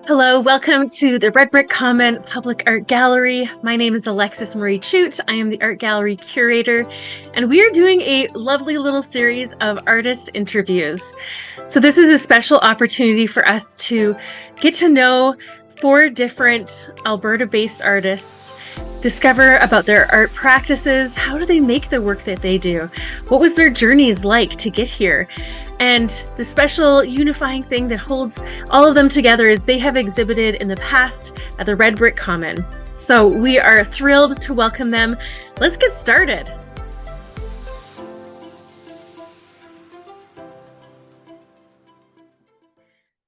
Hello, welcome to the Red Brick Common Public Art Gallery. My name is Alexis Marie Chute. I am the art gallery curator, and we are doing a lovely little series of artist interviews. So, this is a special opportunity for us to get to know four different Alberta based artists, discover about their art practices. How do they make the work that they do? What was their journeys like to get here? And the special unifying thing that holds all of them together is they have exhibited in the past at the Red Brick Common. So we are thrilled to welcome them. Let's get started.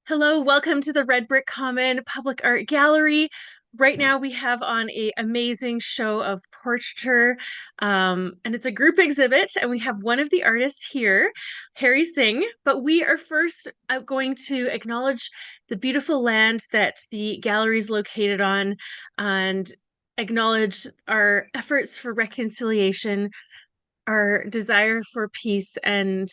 Hello, welcome to the Red Brick Common Public Art Gallery. Right now we have on an amazing show of portraiture, and it's a group exhibit, and we have one of the artists here, Harry Singh, but we are first going to acknowledge the beautiful land that the gallery is located on and acknowledge our efforts for reconciliation, our desire for peace, and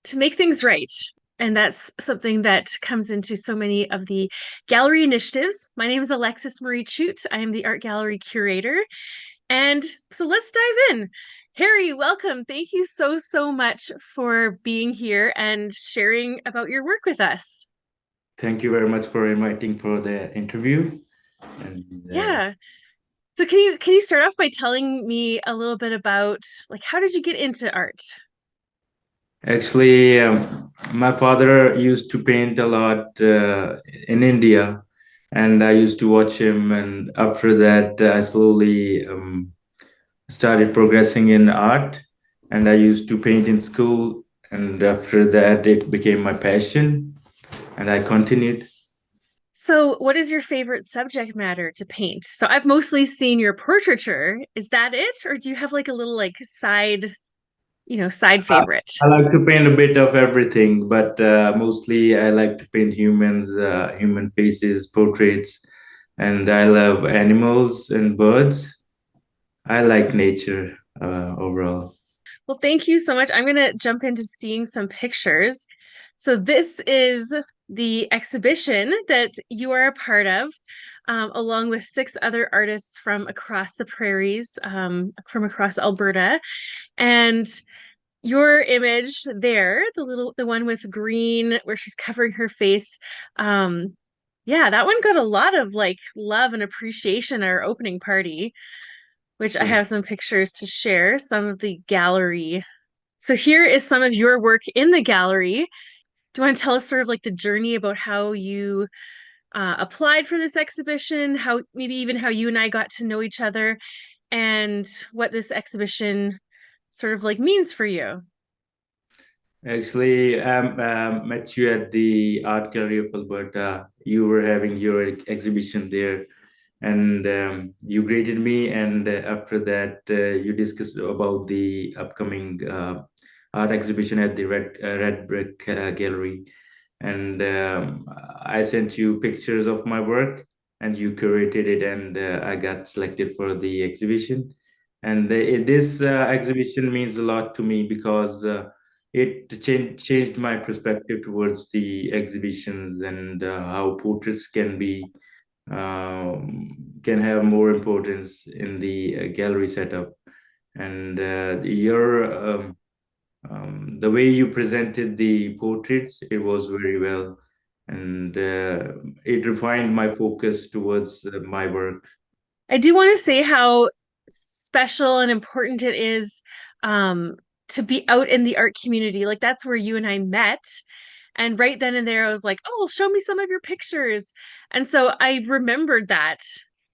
to make things right. And that's something that comes into so many of the gallery initiatives. My name is Alexis Marie Chute. I am the art gallery curator. And so let's dive in. Harry, welcome. Thank you so much for being here and sharing about your work with us. Thank you very much for inviting for the interview. And Yeah. So can you start off by telling me a little bit about like how did you get into art? actually, my father used to paint a lot in India, and I used to watch him. And after that, I slowly started progressing in art, and I used to paint in school. And after that, it became my passion, and I continued. So, what is your favorite subject matter to paint? So, I've mostly seen your portraiture. Is that it? Or do you have like a little like side I favorite? I like to paint a bit of everything, but mostly I like to paint humans, human faces, portraits, and I love animals and birds. I like nature overall. Well, thank you so much. I'm going to jump into seeing some pictures. So, this is the exhibition that you are a part of, along with six other artists from across the prairies, from across Alberta. And your image there, the one with green where she's covering her face, yeah, that one got a lot of like love and appreciation at our opening party, which I Thank have some pictures to share, some of the gallery. So here is some of your work in the gallery. Do you want to tell us sort of like the journey about how you applied for this exhibition, how maybe even how you and I got to know each other, and what this exhibition sort of like means for you? Actually, I met you at the Art Gallery of Alberta. You were having your exhibition there, and you greeted me. And after that, you discussed about the upcoming art exhibition at the Red Brick Gallery. And I sent you pictures of my work, and you curated it, and I got selected for the exhibition. And this exhibition means a lot to me because it changed my perspective towards the exhibitions and how portraits can have more importance in the gallery setup. And the way you presented the portraits, it was very well, and it refined my focus towards my work. I do want to say how special and important it is to be out in the art community. Like that's where you and I met. And right then and there, I was like, oh, show me some of your pictures. And so I remembered that.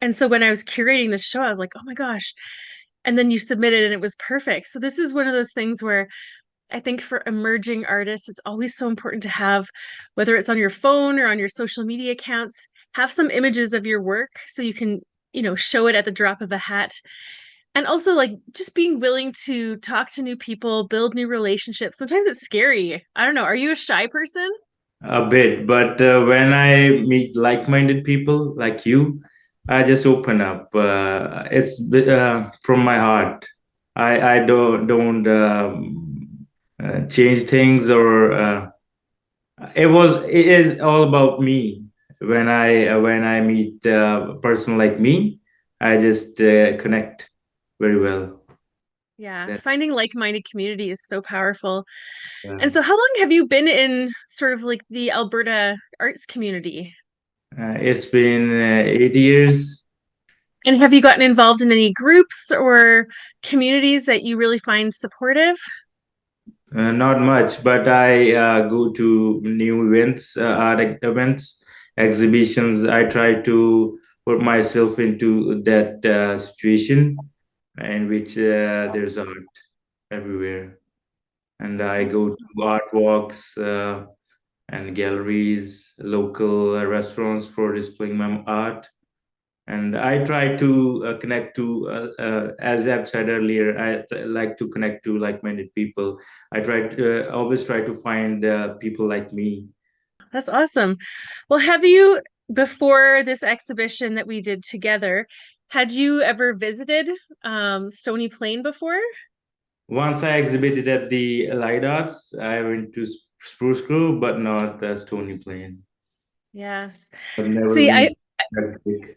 And so when I was curating the show, I was like, oh my gosh. And then you submitted and it was perfect. So this is one of those things where I think for emerging artists, it's always so important to have, whether it's on your phone or on your social media accounts, have some images of your work so you can, show it at the drop of a hat. And also, like, just being willing to talk to new people, build new relationships. Sometimes it's scary. I don't know. Are you a shy person? A bit, but when I meet like-minded people like you, I just open up. It's from my heart. I don't change things or It is all about me. When I meet a person like me, I just connect very well. Yeah, That finding like-minded community is so powerful. And uh, so how long have you been in sort of like the Alberta arts community? it's been 8 years. And have you gotten involved in any groups or communities that you really find supportive? Not much, but I go to new events, events, exhibitions. I try to put myself into that situation in which there's art everywhere. And I That's go to art walks and galleries, local restaurants for displaying my art. And I try to connect to, as I've said earlier, like to connect to like-minded people. I try to always try to find people like me. that's awesome. Well, have you, before this exhibition that we did together, had you ever visited Stony Plain before? Once I exhibited at the Light Arts, I went to Spruce Grove, but not Stony Plain. Yes. I've never See, been that big.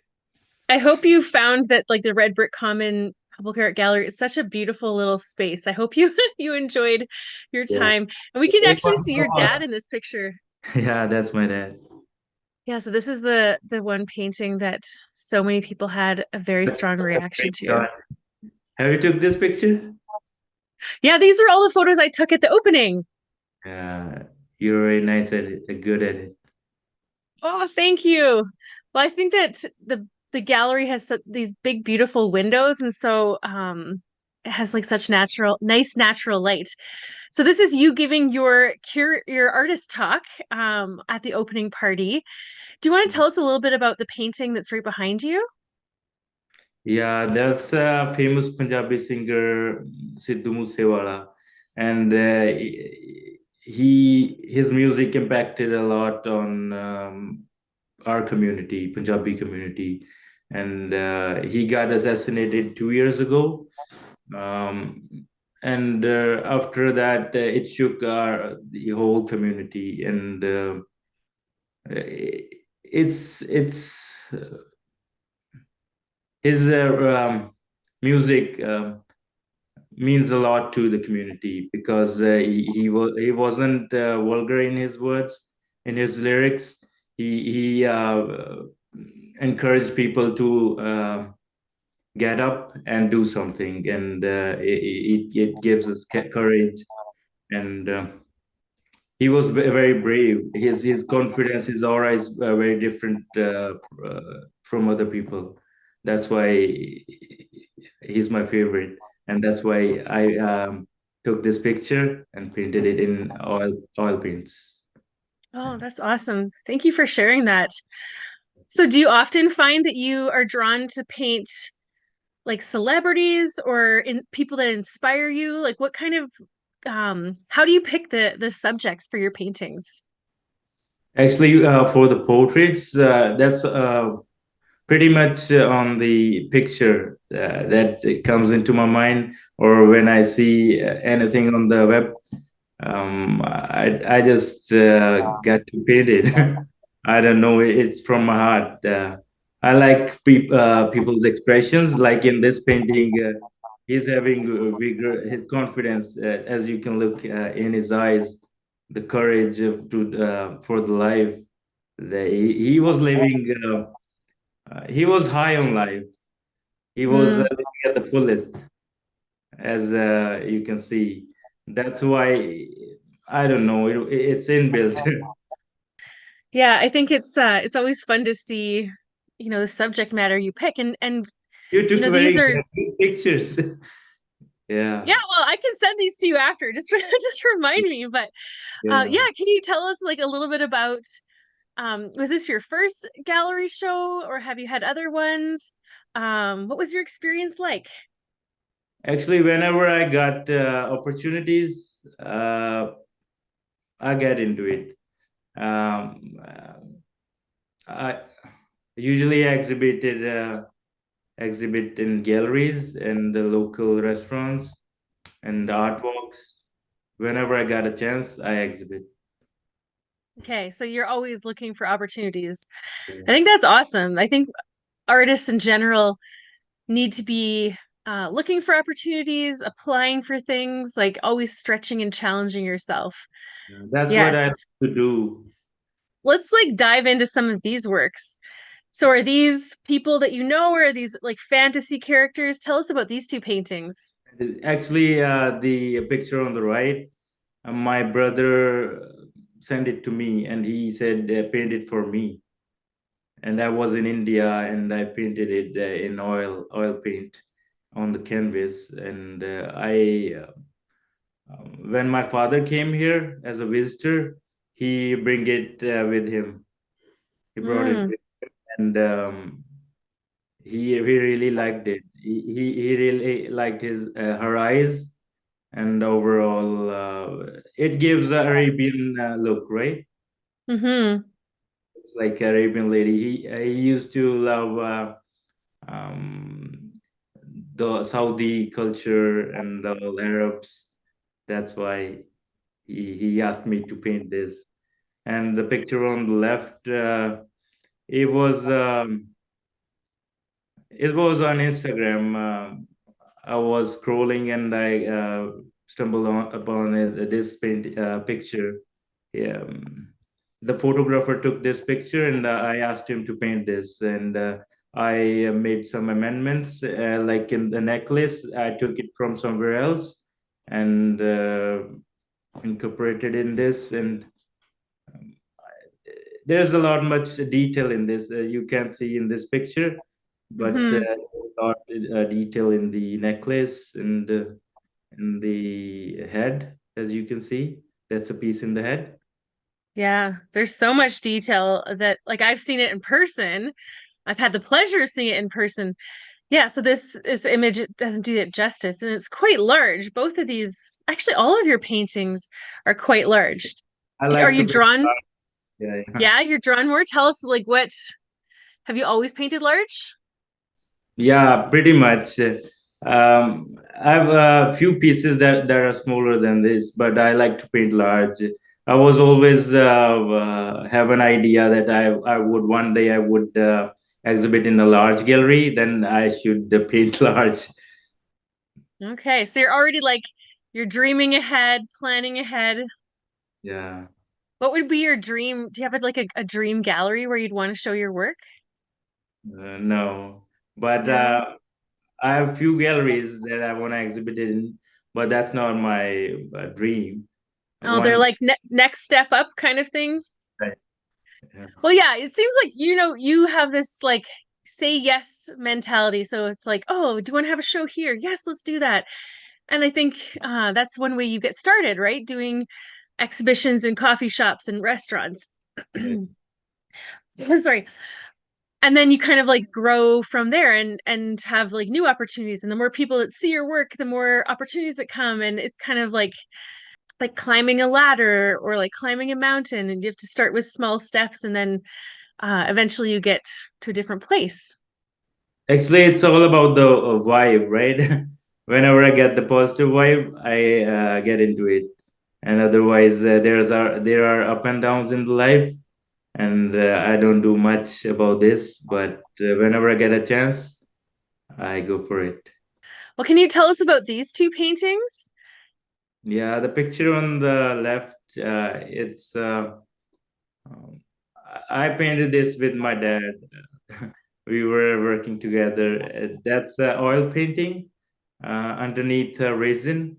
I hope you found that like the Red Brick Common Public Art Gallery, it's such a beautiful little space. I hope you you enjoyed your Yeah. time. And we can It actually was see so your dad hot. in this picture. Yeah, that's my dad. Yeah, so this is the one painting that so many people had a very strong reaction to. Have you took this picture? Yeah, these are all the photos I took at the opening. Yeah, you're very nice at it, good at it. Oh, thank you. Well, I think that the gallery has these big, beautiful windows, and so it has like such nice natural light. So this is you giving your artist talk at the opening party. Do you want to tell us a little bit about the painting that's right behind you? Yeah, that's a famous Punjabi singer, Sidhu Moosewala, and his music impacted a lot on our community, Punjabi community, and he got assassinated 2 years ago. Um, and after that, it shook our the whole community, and it's his music. Means a lot to the community because he wasn't vulgar in his words, in his lyrics. He encouraged people to get up and do something, and it gives us courage. And he was very brave. His confidence, his aura is very different from other people. That's why he's my favorite, and that's why I took this picture and painted it in oil paints. Oh, that's awesome. Thank you for sharing that. So do you often find that you are drawn to paint like celebrities or in people that inspire you? Like what kind of how do you pick the subjects for your paintings? Actually, for the portraits, that's pretty much on the picture that it comes into my mind, or when I see anything on the web. I just got to paint it. I don't know. It's from my heart. I like people's expressions. Like in this painting, he's having vigor, his confidence, as you can look in his eyes, the courage to for the life. He was living. He was high on life. He was Mm, living at the fullest, as you can see. That's why I don't know. It's inbuilt. yeah, I think it's always fun to see, you know, the subject matter you pick and You you took know these very are good pictures. Yeah, yeah, well, I can send these to you after. Just just remind me. But yeah, yeah. can you tell us like a little bit about was this your first gallery show or have you had other ones? What was your experience like? Actually, whenever I got opportunities, I get into it. I usually exhibit in galleries and the local restaurants and art walks. Whenever I got a chance, I exhibit. Okay, so you're always looking for opportunities. I think that's awesome. I think artists in general need to be looking for opportunities, applying for things, like always stretching and challenging yourself. That's what I like Yes. to do. Let's like dive into some of these works. So are these people that you know, or are these like fantasy characters? Tell us about these two paintings. Actually, the picture on the right, my brother sent it to me, and he said, "Paint it for me." And I was in India, and I painted it in oil paint on the canvas. And when my father came here as a visitor, he bring it with him. He brought it Mm, with, and he really liked it. He really liked his her eyes, and overall, it gives a Arabian look, right? hmm It's like Arabian lady. He used to love um, the Saudi culture and the Arabs. That's why he asked me to paint this. And the picture on the left, it was um, it was on Instagram. I was scrolling and I stumbled upon this picture. Yeah, the photographer took this picture, and I asked him to paint this, and I made some amendments, like in the necklace. I took it from somewhere else and incorporated in this, and there's a lot much detail in this. You can see in this picture, but hmm a lot detail in the necklace and in the head, as you can see. That's a piece in the head. Yeah, there's so much detail that like I've seen it in person. I've had the pleasure of seeing it in person. Yeah, so this image doesn't do it justice, and it's quite large. Both of these, actually, all of your paintings are quite large. I Are like to you paint drawn? art. Yeah, yeah. Yeah, you're drawn more. Tell us, like, what have you always painted large? Yeah, pretty much. I have a few pieces that are smaller than this, but I like to paint large. I was always have an idea that I would one day I would exhibit in a large gallery. Then I should paint large. Okay, so you're already like you're dreaming ahead, planning ahead. Yeah. What would be your dream? Do you have like a dream gallery where you'd want to show your work? No, but No. I have few galleries that I want to exhibit in, but that's not my dream. Oh, they're One, like next step up kind of thing. yeah. Well, yeah, it seems like you have this like say yes mentality. So it's like, oh, do you want to have a show here? Yes, let's do that. And I think that's one way you get started, right? Doing exhibitions in coffee shops and restaurants. Yeah. Sorry. And then you kind of like grow from there and have like new opportunities. And the more people that see your work, the more opportunities that come. And it's kind of like climbing a ladder or like climbing a mountain. And you have to start with small steps, and then eventually you get to a different place. Actually, it's all about the vibe, right? Whenever I get the positive vibe, I get into it, and otherwise, there are up and downs in the life, and I don't do much about this. But whenever I get a chance, I go for it. Well, can you tell us about these two paintings? Yeah, the picture on the left, it's um, I painted this with my dad. We were working together. That's oil painting underneath resin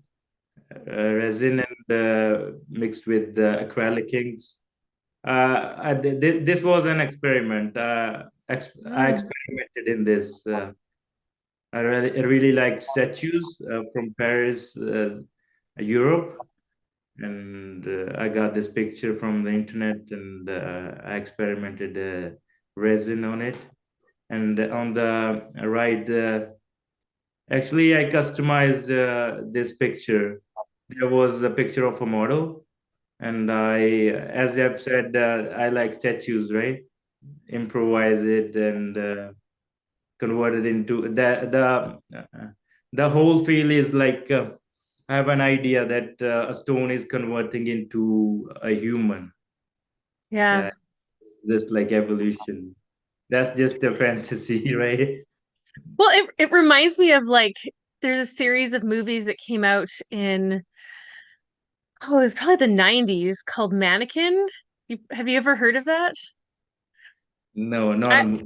and mixed with acrylic inks. This was an experiment. I Mm. experimented in this. I really liked statues from Paris, Europe, and I got this picture from the internet, and I experimented resin on it. And on the right, actually, I customized this picture. There was a picture of a model, and as I've said, I like statues, right? Improvise it and convert it into the whole feel is like I have an idea that a stone is converting into a human. Yeah. Yeah, it's just like evolution. That's just a fantasy, right? Well, it reminds me of like there's a series of movies that came out in oh, it was probably the 90s called Mannequin. Have you ever heard of that? No, not I, a,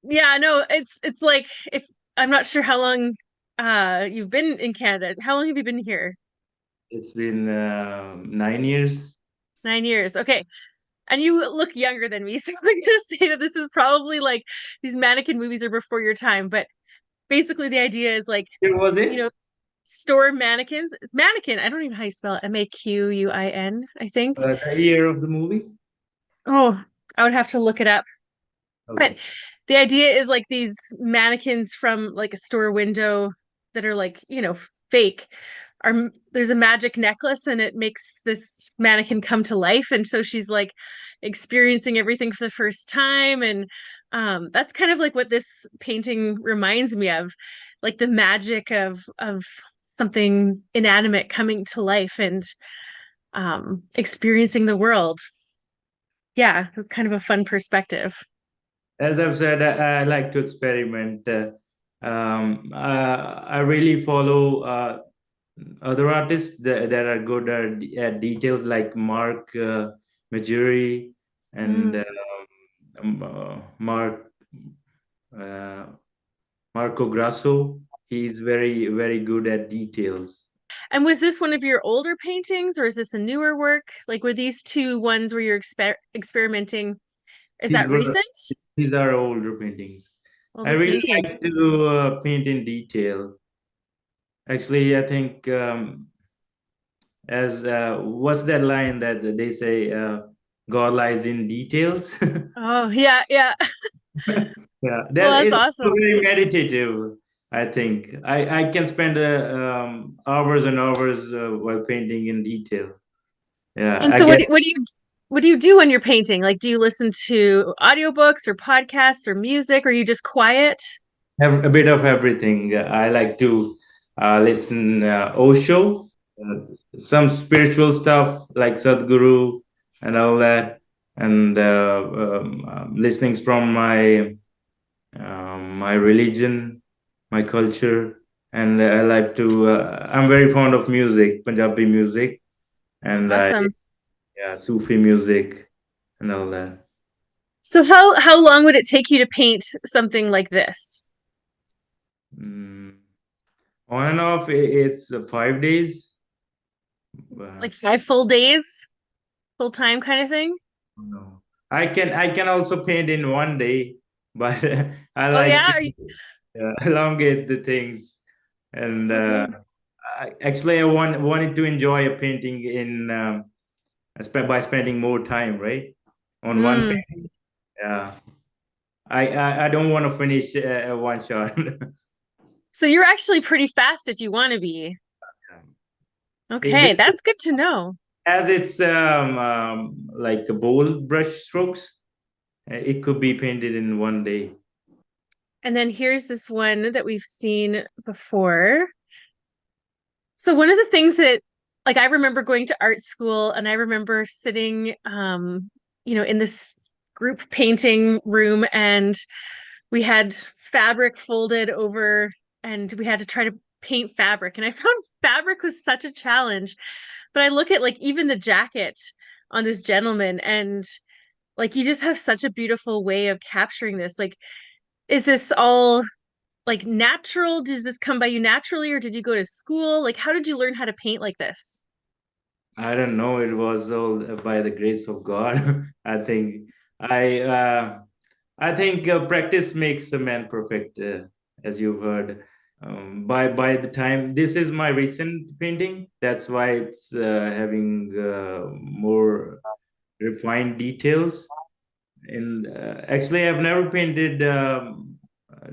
yeah, no, it's like if I'm not sure how long you've been in Canada. How long have you been here? it's been 9 years. 9 years. Okay. And you look younger than me, so I'm gonna say that this is probably like these mannequin movies are before your time, but basically the idea is like, Where was you know, it? store mannequins. Mannequin, I don't even know how you spell it. Maquin, I think. The year of the movie? Oh, I would have to look it up. But Okay. the idea is like these mannequins from like a store window that are like, fake. There's a magic necklace and it makes this mannequin come to life. And so she's like experiencing everything for the first time. And that's kind of like what this painting reminds me of, like the magic of something inanimate coming to life and experiencing the world. Yeah, it's kind of a fun perspective. As I've said, I like to experiment. I really follow other artists that are good at details like Mark Majuri and Mm. Mark uh, Marco Grasso. He's very, very good at details. And was this one of your older paintings or is this a newer work? Like, were these two ones where you're experimenting? Is These that were recent? these are older paintings. I Older really like paintings. to paint in detail. Actually, I think as what's that line that they say, God lies in details. Oh, yeah, yeah. Yeah, Well, that that's is awesome. very meditative. I think I can spend hours and hours while painting in detail. Yeah, And I so get what do you do when you're painting? Like, do you listen to audiobooks or podcasts or music, or are you just quiet? have a bit of everything. I like to listen Osho, some spiritual stuff like Sadhguru and all that, and listenings from my religion, my culture, and I like to. I'm very fond of music, Punjabi music, and I Awesome. yeah, Sufi music and all that. So how long would it take you to paint something like this? Mm, on and off, it's 5 days. Uh, Like 5 full days, full time kind of thing? no, I can also paint in one day, but I Oh like yeah? to elongate the things and. Okay. Actually, I wanted to enjoy a painting in by spending more time, right, on one Mm. painting. Yeah, I don't want to finish one shot. So you're actually pretty fast if you want to be. Okay, This that's good to know. as it's like a bold brush strokes. It could be painted in one day. And then here's this one that we've seen before. So one of the things that like I remember going to art school and I remember sitting in this group painting room and we had fabric folded over and we had to try to paint fabric and I found fabric was such a challenge. But I look at like even the jacket on this gentleman and like you just have such a beautiful way of capturing this. Like is this all like natural? Does this come by you naturally, or did you go to school? Like, how did you learn how to paint like this? I don't know. It was all by the grace of God. I think I uh, I think practice makes a man perfect, as you've heard. By the time this is my recent painting, that's why it's having more refined details. And actually, I've never painted a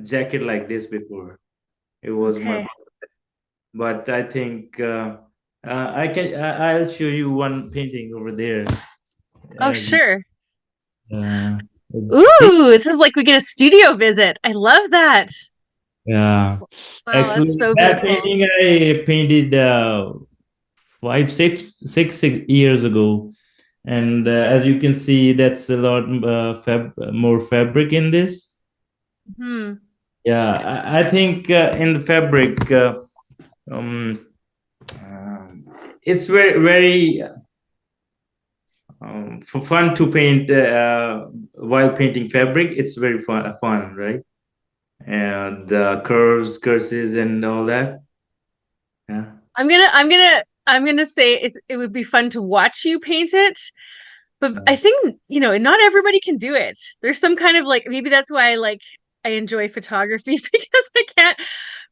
jacket like this before. It was my, Okay. but I think I'll show you one painting over there. Oh, As you, sure. uh, as Ooh, this is like we get a studio visit. I love that. Yeah, Wow, that's actually, so that beautiful. painting I painted 5, 6 years ago. And as you can see, that's a lot more fabric in this. Hmm. Yeah, I think in the fabric, um, um, it's very for fun to paint while painting fabric. It's very fun, right? And the curves, curses, and all that. Yeah. I'm gonna say it would be fun to watch you paint it, but I think, not everybody can do it. There's some kind of like maybe that's why I enjoy photography because I can't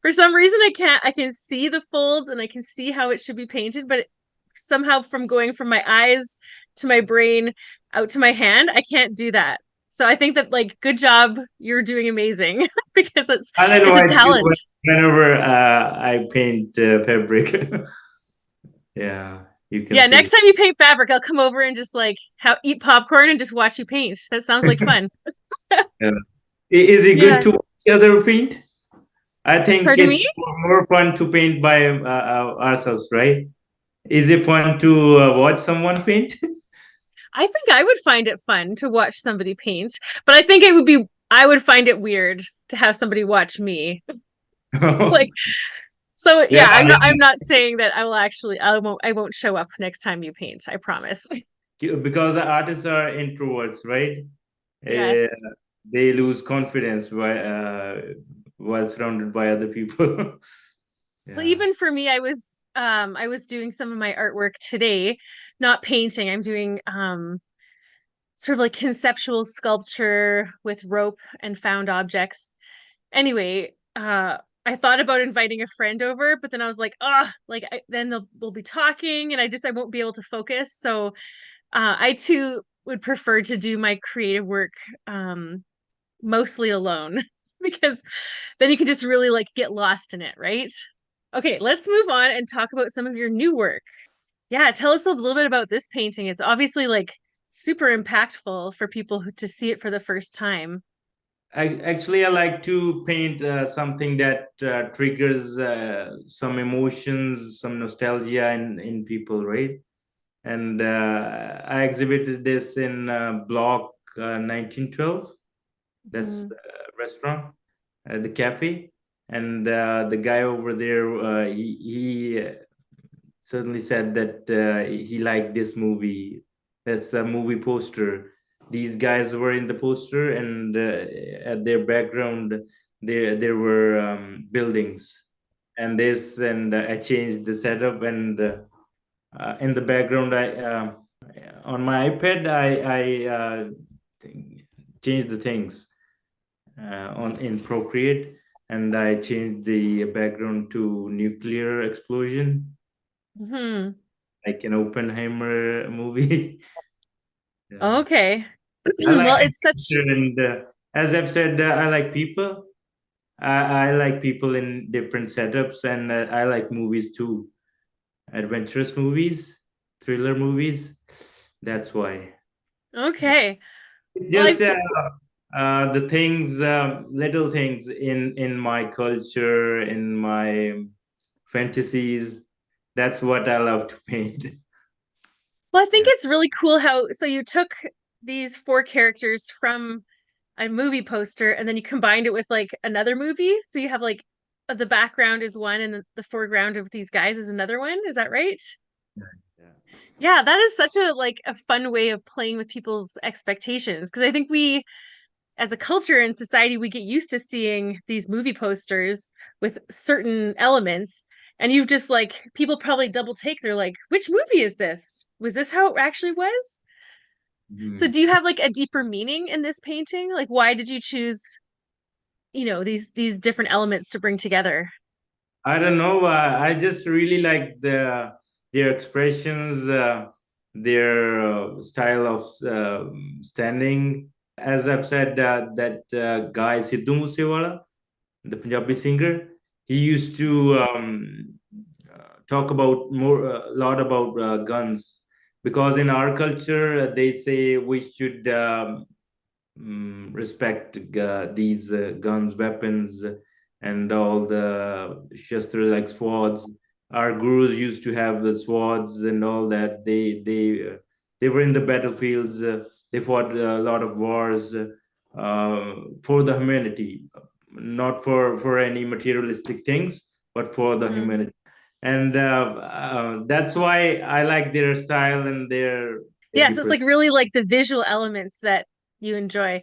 for some reason I can see the folds and I can see how it should be painted, but somehow from going from my eyes to my brain out to my hand, I can't do that. So I think that good job, you're doing amazing because I don't know it's a why too, talent. whenever I paint fabric. Yeah, you can Yeah, see. next time you paint fabric, I'll come over and just eat popcorn and just watch you paint. That sounds like fun. Yeah. Is it good Yeah. to watch other paint? I think Pardon me? it's more fun to paint by ourselves, right? Is it fun to watch someone paint? I think I would find it fun to watch somebody paint, but I would find it weird to have somebody watch me. Like, so Yeah, yeah, I'm not saying that I won't show up next time you paint. I promise. because the artists are introverts, right? Uh, Yes. they lose confidence while surrounded by other people. Well, Yeah. even for me, I was doing some of my artwork today, not painting. I'm doing sort of like conceptual sculpture with rope and found objects. Anyway, I thought about inviting a friend over, but then I was like, then we'll be talking, and I won't be able to focus. So I too would prefer to do my creative work mostly alone because then you can just really get lost in it, right? Okay, let's move on and talk about some of your new work. Yeah, tell us a little bit about this painting. It's obviously super impactful for people to see it for the first time. Actually, I like to paint something that triggers some emotions, some nostalgia in people, right? And I exhibited this in Block 1912. That's Mhm. the restaurant, the cafe, and the guy over there, he certainly said that he liked this movie. That's a movie poster. These guys were in the poster, and at their background, there were buildings, and I changed the setup, and in the background, I on my iPad, I changed the things on in Procreate, and I changed the background to nuclear explosion, Mhm. like an Oppenheimer movie. Yeah. Okay. I like Well, it's such adventure, and as I've said, I like people. I like people in different setups, and I like movies too. Adventurous movies, thriller movies. That's why. okay. It's Well, just the things, little things in my culture, in my fantasies. That's what I love to paint. well, I think Yeah. it's really cool how so you took these four characters from a movie poster and then you combined it with another movie. So you have the background is one and the foreground of these guys is another one. Is that right? Yeah. Yeah, that is such a fun way of playing with people's expectations because I think we as a culture and society we get used to seeing these movie posters with certain elements and you've just people probably double take they're like which movie is this, was this how it actually was? So Mhm. do you have a deeper meaning in this painting, why did you choose these different elements to bring together? I don't know. I just really like their expressions, their style of standing. As I've said, that guy Sidhu Moosewala, the Punjabi singer, he used to talk about a lot about guns, because in our culture they say we should respect these guns, weapons, and all the shastra like swords. Our gurus used to have the swords and all that. They They were in the battlefields. They fought a lot of wars for the humanity, not for any materialistic things, but for the Mm. humanity. And that's why I like their style and their Yeah, the so it's like really like the visual elements that you enjoy.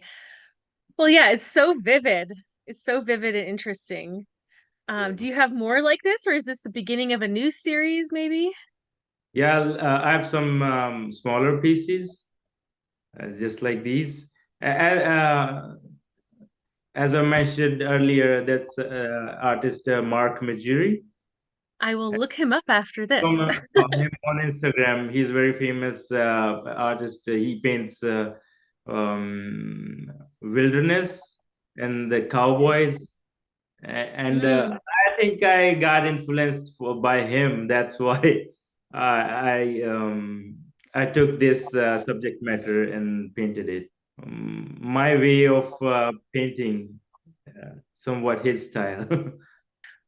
Well, yeah, it's so vivid. It's so vivid and interesting. Do you have more like this, or is this the beginning of a new series, maybe? yeah. I have some smaller pieces just like these. As I mentioned earlier, that's artist Mark Majuri. I will look him up after From this. him on Instagram, he's very famous artist. He paints wilderness and the cowboys. And Mm. I think I got influenced by him. That's why I took this subject matter and painted it. My way of painting, somewhat his style.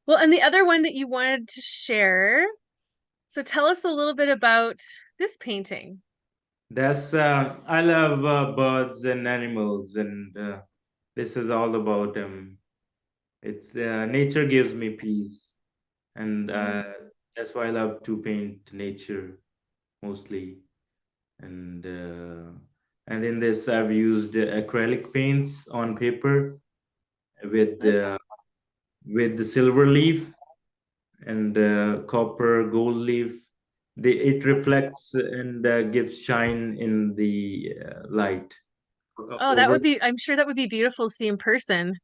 Well, and the other one that you wanted to share. So tell us a little bit about this painting. That's I love birds and animals, and this is all about them. It's nature gives me peace, and Mm. that's why I love to paint nature mostly. And and in this, I've used acrylic paints on paper with That's uh, with the silver leaf and copper gold leaf. It reflects and gives shine in the light oh, that over. would be, I'm sure that would be beautiful to see in person.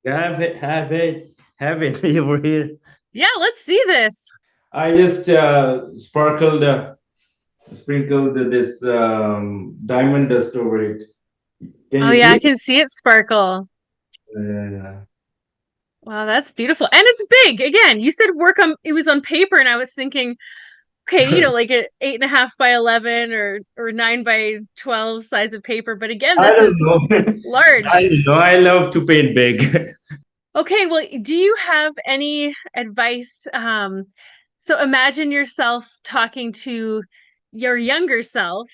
Have it, have it, have it over here. Yeah, let's see this. I just sprinkled this diamond dust over it. Can Oh you yeah, see I it? can see it sparkle. Uh, Wow, that's beautiful. And it's big. Again, you said work on it was on paper, and I was thinking, okay, like an 8.5 by 11 or 9 by 12 size of paper. But again, I this don't is know. I large. don't know. I love to paint big. Okay, well, do you have any advice? So imagine yourself talking to your younger self,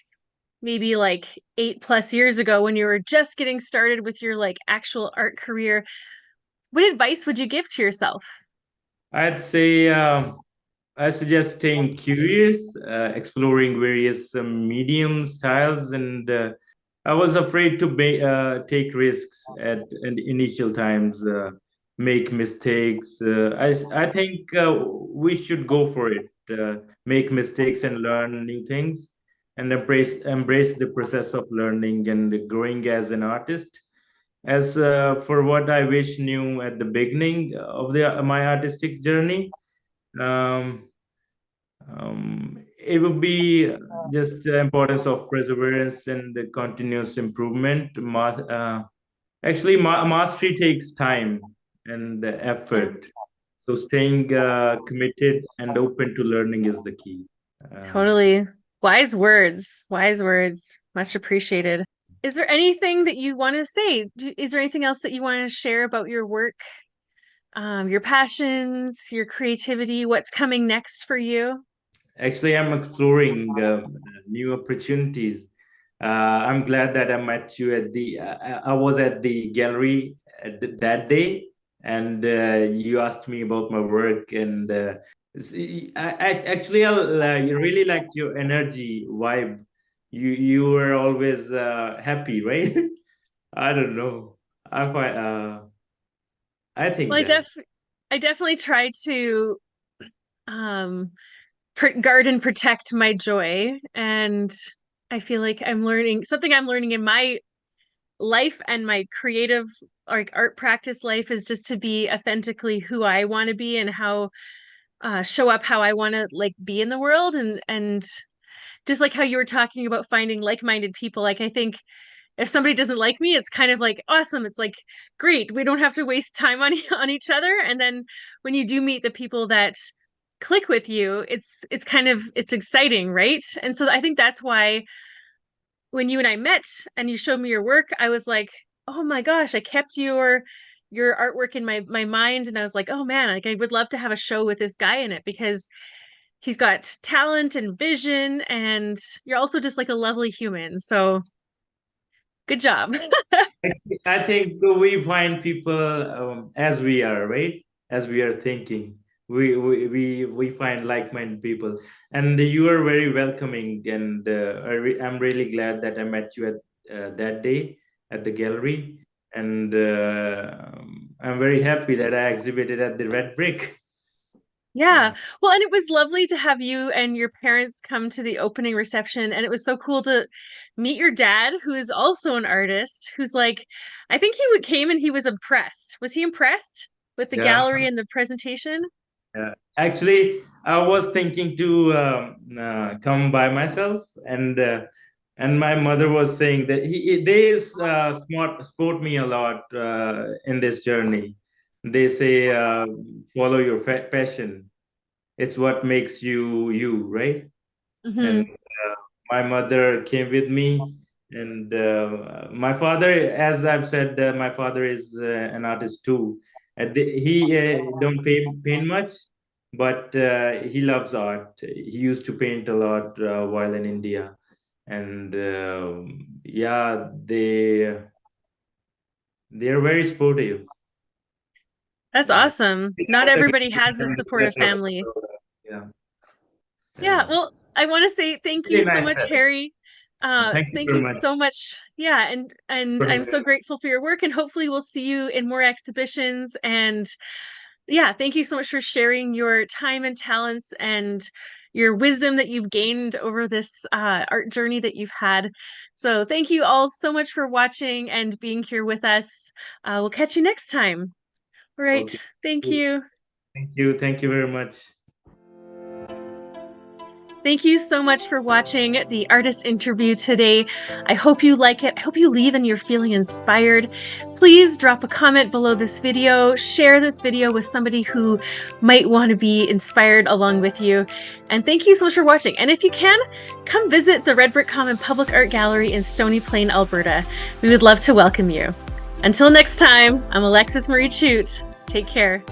maybe like 8+ years ago when you were just getting started with your like actual art career. What advice would you give to yourself? I'd say I suggest staying curious, exploring various medium styles, and I was afraid to take risks at initial times, make mistakes. I think we should go for it, make mistakes and learn new things, and embrace the process of learning and growing as an artist. As for what I wish knew at the beginning of my artistic journey. Um, it would be just the importance of perseverance and the continuous improvement. Actually, mastery takes time and Yeah, effort. So staying committed and open to learning is the key. Uh, totally. Wise words. Wise words. Much appreciated. Is there anything that you want to say? Is there anything else that you want to share about your work, your passions, your creativity, what's coming next for you? Actually, I'm exploring new opportunities. I'm glad that I met you at the. I was at the gallery that day, and you asked me about my work. And actually, I really liked your energy vibe. You were always happy, right? I don't know. I find. I think Well, that. I definitely try to um guard and protect my joy, and I feel like I'm learning in my life and my creative like art practice life is just to be authentically who I want to be and how show up how I want to like be in the world, and just like how you were talking about finding like-minded people. Like I think if somebody doesn't like me, it's kind of like awesome. It's like great. We don't have to waste time on on each other. And then when you do meet the people that click with you, it's kind of it's exciting, right? And so I think that's why when you and I met and you showed me your work, I was like, "Oh my gosh, I kept your artwork in my mind and I was like, "Oh man, like I would love to have a show with this guy in it because he's got talent and vision, and you're also just like a lovely human. So good job. I think we find people as we are, right? As we are thinking, we find like-minded people, and you are very welcoming. And I'm really glad that I met you at that day at the gallery, and I'm very happy that I exhibited at the Red Brick. Yeah. Yeah, Well, and it was lovely to have you and your parents come to the opening reception. And it was so cool to meet your dad, who is also an artist, who's like, I think came and he was impressed. Was he impressed with the yeah. gallery and the presentation? Actually, I was thinking to come by myself, and my mother was saying that they support me a lot in this journey. They say follow your passion. It's what makes you you, right? And Hmm. my mother came with me, and my father, as I've said, my father is an artist too. He don't paint much, but he loves art. He used to paint a lot while in India, and yeah, they're very supportive. That's Yeah, awesome. they Not never everybody give has a them supportive that type of family. support. Yeah, Yeah, yeah. well, I want to say thank you Really so nice, much, sir. Harry. Thank you Thank very you much. so much. Yeah, and I'm so grateful for your work, and hopefully we'll see you in more exhibitions. And yeah, thank you so much for sharing your time and talents and your wisdom that you've gained over this art journey that you've had. So thank you all so much for watching and being here with us. We'll catch you next time. All right. Okay. Thank you. Thank you. Thank you very much. Thank you so much for watching the artist interview today. I hope you like it. I hope you leave and you're feeling inspired. Please drop a comment below this video. Share this video with somebody who might want to be inspired along with you. And thank you so much for watching. And if you can, come visit the Red Brick Common Public Art Gallery in Stony Plain, Alberta. We would love to welcome you. Until next time, I'm Alexis Marie Chute. Take care.